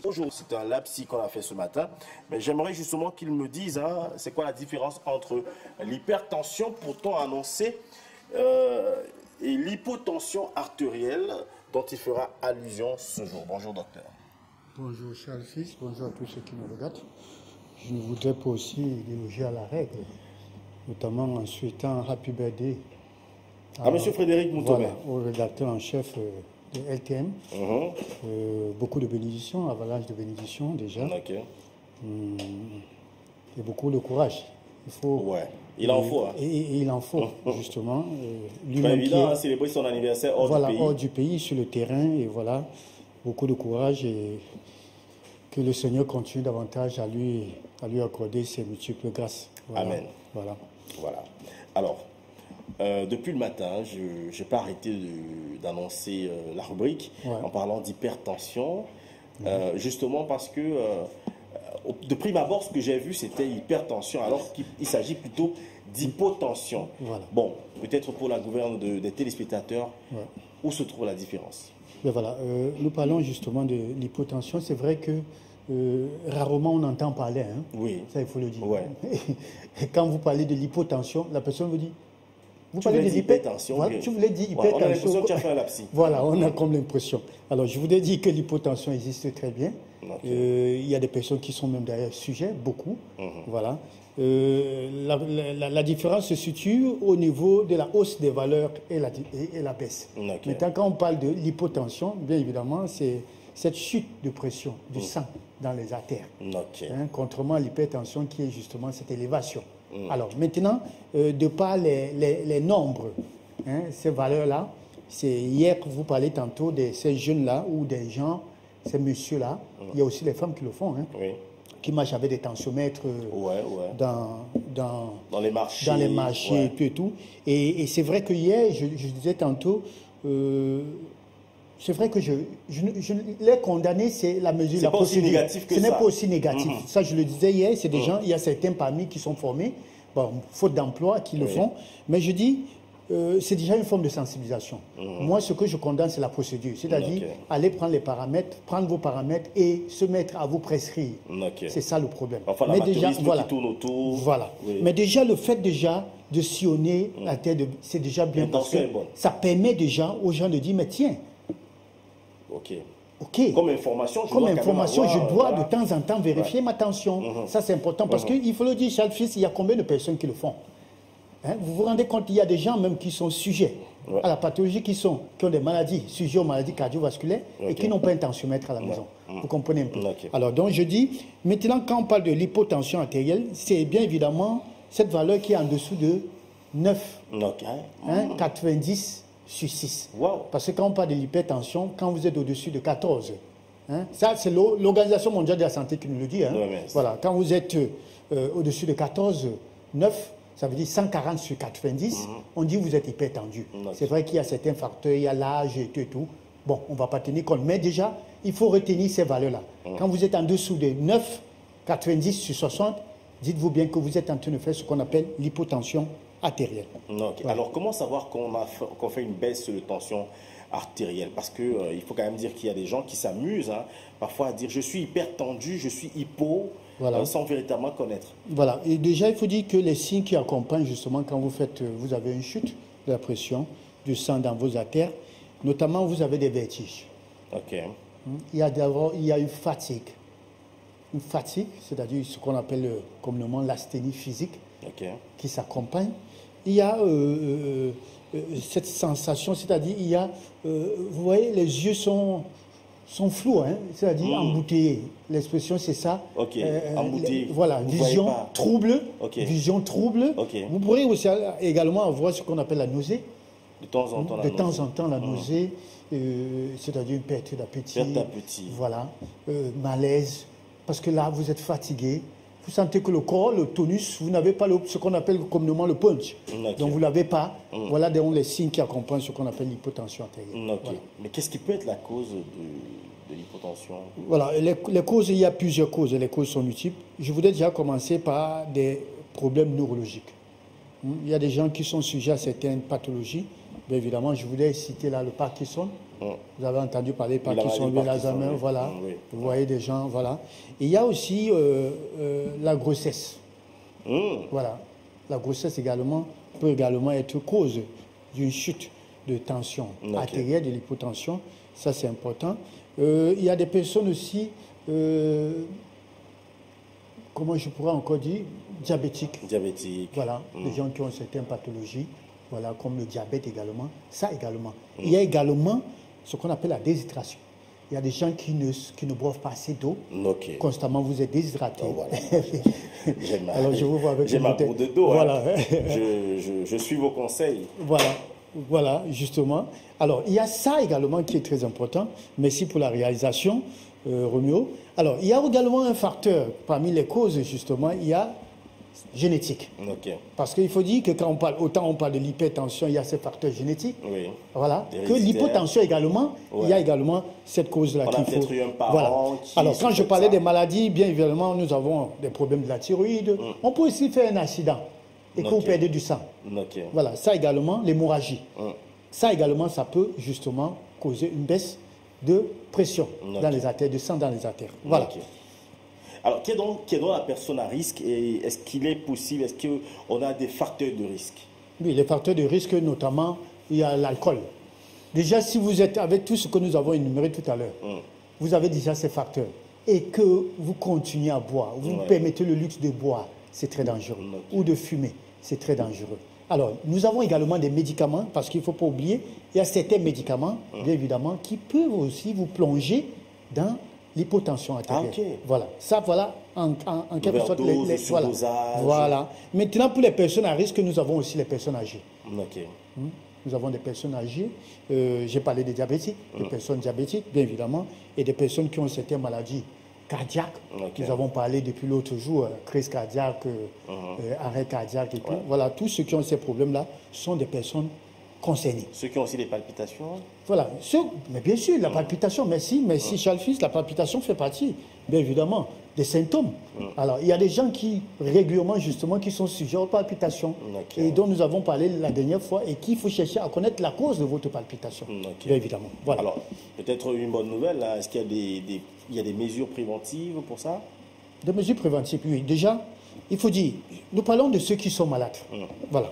Bonjour, c'est un lapsi qu'on a fait ce matin, mais j'aimerais justement qu'ils me disent c'est quoi la différence entre l'hypertension pourtant annoncée et l'hypotension artérielle dont il fera allusion ce jour. Bonjour docteur. Bonjour Charles Fils, bonjour à tous ceux qui me regardent. Je ne voudrais pas aussi déloger à la règle, notamment en souhaitant Happy Birthday à Monsieur Frédéric Moutomé, voilà, au rédacteur en chef de LTM. Beaucoup de bénédictions, avalanche de bénédictions déjà. Et beaucoup de courage. Il faut. Ouais, il en faut. Et il en faut, justement. C'est pas évident, célébrer son anniversaire hors du pays. Hors du pays, sur le terrain, et voilà. Beaucoup de courage et que le Seigneur continue davantage à lui accorder ses multiples grâces. Voilà. Amen. Voilà. Alors, depuis le matin, je n'ai pas arrêté d'annoncer la rubrique en parlant d'hypertension, justement parce que de prime abord, ce que j'ai vu, c'était hypertension, alors qu'il s'agit plutôt d'hypotension. Voilà. Bon, peut-être pour la gouverne des téléspectateurs, où se trouve la différence? Mais voilà, nous parlons justement de l'hypotension. C'est vrai que rarement on entend parler. Hein. Oui. Ça, il faut le dire. Ouais. Et quand vous parlez de l'hypotension, la personne vous dit... Vous parlez de l'hypertension. Voilà, tu voulais dire hypertension. On a l'impression que tu as fait un lapsus. Voilà, on a comme l'impression. Alors, je voulais dire que l'hypotension existe très bien. Il y a des personnes qui sont même d'ailleurs sujets, beaucoup. Voilà. La différence se situe au niveau de la hausse des valeurs et la baisse. Maintenant, quand on parle de l'hypotension, bien évidemment, c'est cette chute de pression du sang dans les artères. Contrairement à l'hypertension qui est justement cette élévation. Alors maintenant, de par les nombres, ces valeurs-là, c'est hier que vous parlez tantôt de ces jeunes-là ou des gens, ces messieurs-là, il y a aussi les femmes qui le font, qui marchent avec des tensiomètres dans les marchés, et tout. Et c'est vrai que hier, je disais tantôt, c'est vrai que je les condamner, c'est la mesure, la procédure. Ce n'est pas aussi négatif que ça. Ce n'est pas aussi négatif. Ça, je le disais hier, c'est des gens, il y a certains parmi qui sont formés, bon, faute d'emploi, qui le font. Mais je dis, c'est déjà une forme de sensibilisation. Moi, ce que je condamne, c'est la procédure. C'est-à-dire, aller prendre les paramètres, prendre vos paramètres et se mettre à vous prescrire. C'est ça le problème. Enfin, mais déjà, voilà. Qui tourne autour. Voilà. Mais déjà, le fait déjà de sillonner la tête, c'est déjà bien parce que ça permet déjà aux gens de dire, mais tiens, Comme information, je dois de temps en temps vérifier ma tension. Ça, c'est important parce qu'il faut le dire, Charles Fils, il y a combien de personnes qui le font? Vous vous rendez compte, il y a des gens même qui sont sujets à la pathologie, qui ont des maladies, sujets aux maladies cardiovasculaires et qui n'ont pas un tensiomètre à la maison. Vous comprenez un peu? Alors, donc, je dis, maintenant, quand on parle de l'hypotension artérielle, c'est bien évidemment cette valeur qui est en dessous de 9, 90 sur 6. Parce que quand on parle de l'hypertension, quand vous êtes au-dessus de 14, ça c'est l'Organisation mondiale de la santé qui nous le dit. Voilà, quand vous êtes au-dessus de 14, 9, ça veut dire 140 sur 90, on dit que vous êtes hypertendu. C'est vrai qu'il y a certains facteurs, il y a l'âge et tout. Bon, on ne va pas tenir compte. Mais déjà, il faut retenir ces valeurs-là. Quand vous êtes en dessous de 9, 90 sur 60, dites-vous bien que vous êtes en train de faire ce qu'on appelle l'hypotension artérielle. Alors, comment savoir qu'on fait une baisse de tension artérielle? Parce qu'il faut quand même dire qu'il y a des gens qui s'amusent parfois à dire je suis hyper tendu, je suis hypo, sans véritablement connaître. Voilà. Et déjà, il faut dire que les signes qui accompagnent justement quand vous avez une chute de la pression du sang dans vos artères, notamment vous avez des vertiges. Il y a une fatigue. Une fatigue, c'est-à-dire ce qu'on appelle communément l'asthénie physique qui s'accompagne. Il y a cette sensation, c'est-à-dire il y a, vous voyez, les yeux sont flous, c'est-à-dire embouteillés. L'expression c'est ça. Embouteillés. Voilà, vision trouble. Vision trouble. Vous pourrez aussi également avoir ce qu'on appelle la nausée. De temps en temps, la nausée, c'est-à-dire une perte d'appétit. Voilà, malaise, parce que là vous êtes fatigué. Vous sentez que le corps, le tonus, vous n'avez pas ce qu'on appelle communément le punch. Donc vous ne l'avez pas. Voilà donc les signes qui accompagnent ce qu'on appelle l'hypotension artérielle. Voilà. Mais qu'est-ce qui peut être la cause de l'hypotension? Voilà, les causes, il y a plusieurs causes. Les causes sont multiples. Je voudrais déjà commencer par des problèmes neurologiques. Il y a des gens qui sont sujets à certaines pathologies. Bien évidemment, je voulais citer là le Parkinson, Vous avez entendu parler par qui sont l'Alzheimer, voilà. Vous voyez des gens, voilà. Et il y a aussi la grossesse. Voilà. La grossesse également peut également être cause d'une chute de tension artérielle, de l'hypotension. Ça, c'est important. Il y a des personnes aussi, comment je pourrais encore dire, diabétiques. Voilà, des gens qui ont certaines pathologies, voilà, comme le diabète également. Ça également. Il y a également ce qu'on appelle la déshydratation. Il y a des gens qui ne boivent pas assez d'eau. Constamment, vous êtes déshydraté. Oh, voilà. Alors, je vous vois avec j'ai ma bourre de dos. Voilà. Je suis vos conseils. Voilà, justement. Alors, il y a ça également qui est très important. Merci pour la réalisation, Roméo. Alors, il y a également un facteur, parmi les causes, justement, il y a génétique. Parce qu'il faut dire que quand on parle, autant on parle de l'hypertension, il y a ces facteurs génétiques. Voilà. Que l'hypotension également, il y a également cette cause-là qu'il faut. Voilà. Alors, quand je parlais des maladies, bien évidemment, nous avons des problèmes de la thyroïde. On peut aussi faire un accident et que vous perdez du sang. Voilà. Ça également, l'hémorragie. Ça également, ça peut justement causer une baisse de pression dans les artères, de sang dans les artères. Voilà. Alors, qui est donc la personne à risque et est-ce qu'il est possible, est-ce qu'on a des facteurs de risque? Oui, les facteurs de risque, notamment, il y a l'alcool. Déjà, si vous êtes avec tout ce que nous avons énuméré tout à l'heure, vous avez déjà ces facteurs. Et que vous continuez à boire, vous vous permettez le luxe de boire, c'est très dangereux. Ou de fumer, c'est très dangereux. Alors, nous avons également des médicaments, parce qu'il ne faut pas oublier, il y a certains médicaments, bien évidemment, qui peuvent aussi vous plonger dans l'hypotension artérielle. Voilà. Ça, voilà, en quelque sorte, voilà. Maintenant, pour les personnes à risque, nous avons aussi les personnes âgées. Nous avons des personnes âgées. J'ai parlé des diabétiques, des personnes diabétiques, bien évidemment, et des personnes qui ont certaines maladies cardiaques. Nous avons parlé depuis l'autre jour, crise cardiaque, arrêt cardiaque et tout. Voilà, tous ceux qui ont ces problèmes-là sont des personnes concernés. Ceux qui ont aussi des palpitations? Voilà, mais bien sûr, la palpitation, merci Charles Fils, la palpitation fait partie, bien évidemment, des symptômes. Alors, il y a des gens qui, régulièrement, justement, qui sont sujets aux palpitations, et dont nous avons parlé la dernière fois, et qu'il faut chercher à connaître la cause de votre palpitation, bien évidemment. Voilà. Alors, peut-être une bonne nouvelle, est-ce qu'il y a des mesures préventives pour ça? Des mesures préventives, oui. Déjà, il faut dire, nous parlons de ceux qui sont malades. Voilà.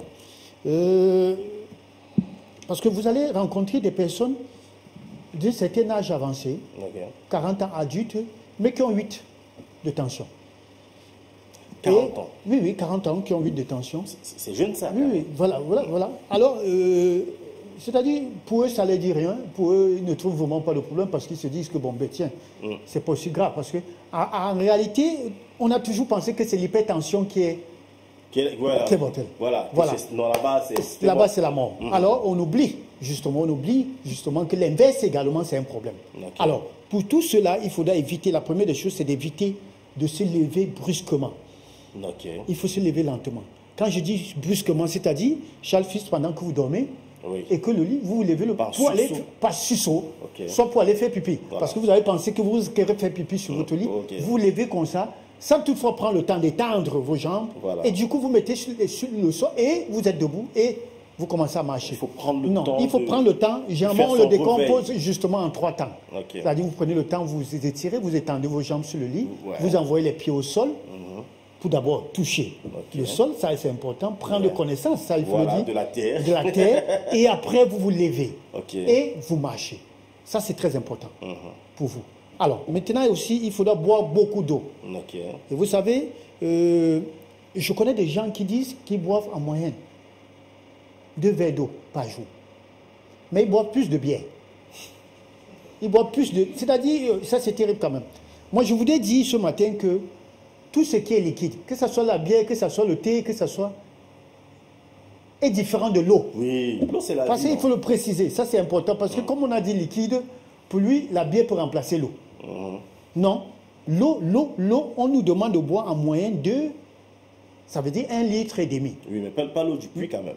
Parce que vous allez rencontrer des personnes d'un certain âge avancé, 40 ans adultes, mais qui ont 8 de tension. 40 ans? Oui, 40 ans qui ont 8 de tension. C'est jeune ça? Oui, voilà. Alors, c'est-à-dire, pour eux, ça ne les dit rien. Pour eux, ils ne trouvent vraiment pas le problème parce qu'ils se disent que, bon, ben tiens, c'est pas aussi grave. Parce qu'en réalité, on a toujours pensé que c'est l'hypertension qui est mortel. Voilà. Non, là-bas, c'est la mort. Alors, on oublie justement que l'inverse également, c'est un problème. Alors, pour tout cela, il faudra éviter, la première des choses, c'est d'éviter de se lever brusquement. Il faut se lever lentement. Quand je dis brusquement, c'est-à-dire, Charles Fils, pendant que vous dormez, et que le lit, vous vous levez pour aller, pas susso, soit pour aller faire pipi. Parce que vous avez pensé que vous allez faire pipi sur votre lit, vous vous levez comme ça, sans toutefois prendre le temps d'étendre vos jambes. Et du coup, vous mettez sur le sol et vous êtes debout et vous commencez à marcher. Il faut prendre le temps. Il faut prendre le temps. Généralement, on le décompose justement en 3 temps. C'est-à-dire, vous prenez le temps, vous étirez, vous étendez vos jambes sur le lit, vous envoyez les pieds au sol pour d'abord toucher le sol, ça c'est important. Prendre connaissance, ça il faut le dire. De la terre. De la terre. Et après, vous vous levez et vous marchez. Ça, c'est très important pour vous. Alors, maintenant aussi, il faudra boire beaucoup d'eau. Et vous savez, je connais des gens qui disent qu'ils boivent en moyenne 2 verres d'eau par jour. Mais ils boivent plus de bière. Ils boivent plus de... C'est-à-dire, ça c'est terrible quand même. Moi, je vous ai dit ce matin que tout ce qui est liquide, que ce soit la bière, que ce soit le thé, que ce soit... est différent de l'eau. Oui, l'eau c'est la vie. Parce qu'il faut le préciser, ça c'est important. Parce que comme on a dit liquide, pour lui, la bière peut remplacer l'eau. Non, l'eau, on nous demande de boire en moyenne 2, ça veut dire 1,5 litre. Oui, mais pas l'eau du puits quand même.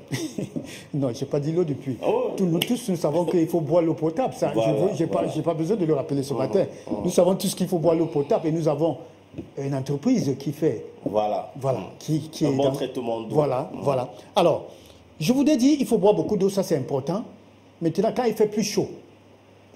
Non, je n'ai pas dit l'eau du puits. Nous tous, nous savons qu'il faut boire l'eau potable. Je n'ai pas besoin de le rappeler ce matin. Nous savons tous qu'il faut boire l'eau potable et nous avons une entreprise qui fait... Qui un est bon traitement d'eau. Voilà. Alors, je vous ai dit, il faut boire beaucoup d'eau, ça c'est important. Maintenant, quand il fait plus chaud,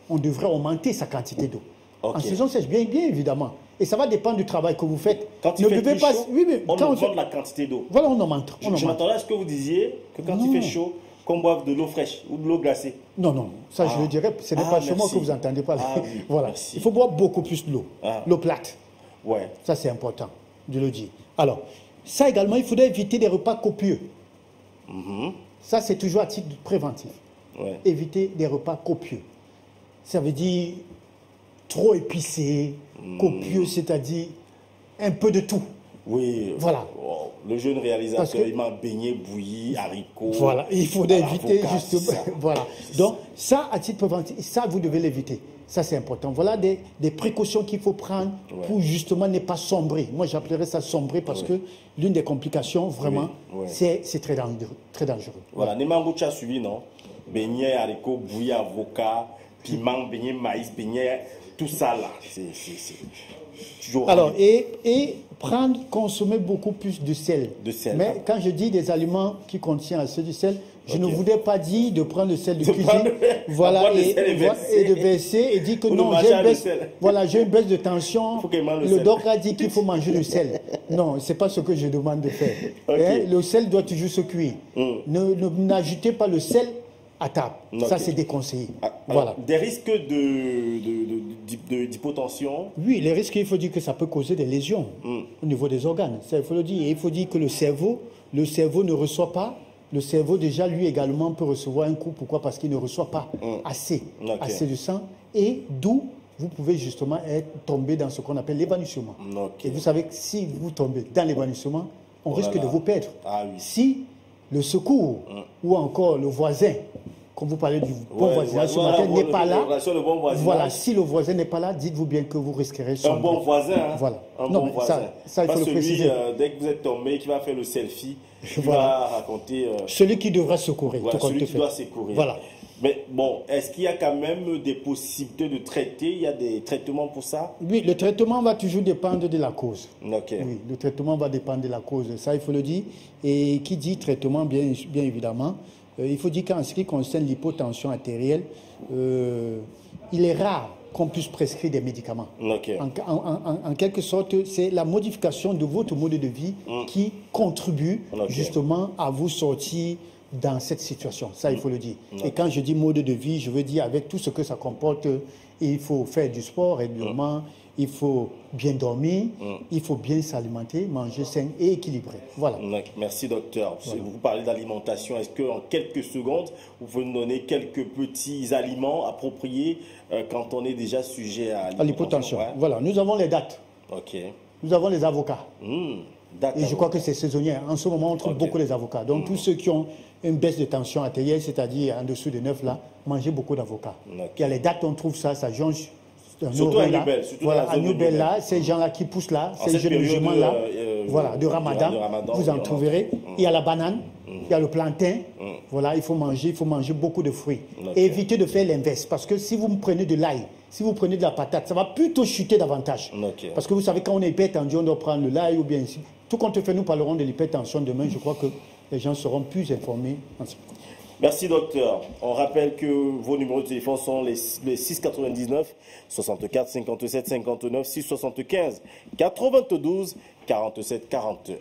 on devrait augmenter sa quantité d'eau. Okay. En saison sèche, bien évidemment. Et ça va dépendre du travail que vous faites. Quand il fait plus chaud, oui, mais on augmente la quantité d'eau. Voilà, on augmente. Je m'attendais à ce que vous disiez que quand il fait chaud, qu'on boive de l'eau fraîche ou de l'eau glacée. Non, non, ça je le dirais, ce n'est pas chez moi que vous n'entendez pas. Oui, voilà. Il faut boire beaucoup plus d'eau, l'eau plate. Ouais. Ça c'est important de le dire. Alors, ça également, il faudrait éviter des repas copieux. Ça c'est toujours à titre préventif. Ouais. Éviter des repas copieux. Ça veut dire trop épicé, copieux, c'est-à-dire un peu de tout. Oui, voilà. Oh, le jeune réalisateur, il m'a baigné, bouilli, haricots. Voilà, il faut éviter justement. Voilà. Donc, ça, à titre préventif, ça, vous devez l'éviter. Ça, c'est important. Voilà des précautions qu'il faut prendre pour justement ne pas sombrer. Moi, j'appellerais ça sombrer parce que l'une des complications, vraiment, c'est très dangereux. Très dangereux. Voilà. Nemango, tu as suivi, non? Beignet, haricots, bouilli, avocat, piment, beignet, maïs, beignet, tout ça là. C'est toujours. Alors, consommer beaucoup plus de sel. Mais quand je dis des aliments qui contiennent assez de sel, je ne voudrais pas dire de prendre le sel de cuisine, voilà, et de verser et dire que non, j'ai une baisse de tension. Le doc a dit qu'il faut manger le sel. Non, ce n'est pas ce que je demande de faire. Le sel doit toujours se cuire. N'ajoutez pas le sel à table. Ça, c'est déconseillé. Voilà. Des risques d'hypotension? Oui, les risques, il faut dire que ça peut causer des lésions au niveau des organes. Ça, il faut le dire. Et il faut dire que le cerveau ne reçoit pas. Le cerveau, déjà, lui également, peut recevoir un coup. Pourquoi? Parce qu'il ne reçoit pas assez de sang. Et d'où vous pouvez justement tomber dans ce qu'on appelle l'évanouissement. Et vous savez que si vous tombez dans l'évanouissement, on risque de vous perdre. Si le secours ou encore le voisin, comme vous parlez du bon voisinage ce matin, n'est pas là, voilà, si le voisin n'est pas là, dites-vous bien que vous risquerez son... Un bon voisin, voilà. Un bon voisin. Ça, il faut le préciser. Dès que vous êtes tombé, qui va faire le selfie, qui va raconter... celui qui devra secourir. Celui qui doit secourir. Voilà. Mais bon, est-ce qu'il y a quand même des possibilités de traiter? Il y a des traitements pour ça? Oui, le traitement va toujours dépendre de la cause. Oui, le traitement va dépendre de la cause. Ça, il faut le dire. Et qui dit traitement, bien évidemment, il faut dire qu'en ce qui concerne l'hypotension artérielle, il est rare qu'on puisse prescrire des médicaments. En quelque sorte, c'est la modification de votre mode de vie qui contribue justement à vous sortir dans cette situation. Ça, il faut le dire. Et quand je dis mode de vie, je veux dire avec tout ce que ça comporte, il faut faire du sport régulièrement, il faut bien dormir, il faut bien s'alimenter, manger sain et équilibré. Voilà. Merci, docteur. Voilà. Vous parlez d'alimentation. Est-ce qu'en quelques secondes, vous pouvez nous donner quelques petits aliments appropriés quand on est déjà sujet à l'hypotension? Voilà. Nous avons les dattes. Nous avons les avocats. Et je crois que c'est saisonnier. En ce moment, on trouve beaucoup les avocats. Donc, tous ceux qui ont une baisse de tension artérielle, c'est-à-dire en dessous de 9 là, mangez beaucoup d'avocats. Il y a les dattes, on trouve ça jonge. Surtout à Nubel. Voilà, à Nubel là, ces gens-là qui poussent là, ces jeunes musulmans là, voilà, de Ramadan, vous en trouverez. Il y a la banane, il y a le plantain. Voilà, il faut manger beaucoup de fruits. Et évitez de faire l'inverse, parce que si vous prenez de l'ail, si vous prenez de la patate, ça va plutôt chuter davantage. Parce que vous savez, quand on est hypertendu, on doit prendre le l'ail ou bien ici. Tout compte fait, nous parlerons de l'hypertension demain. Je crois que les gens seront plus informés. Merci, docteur. On rappelle que vos numéros de téléphone sont les 699 64 57 59 675 92 47 41.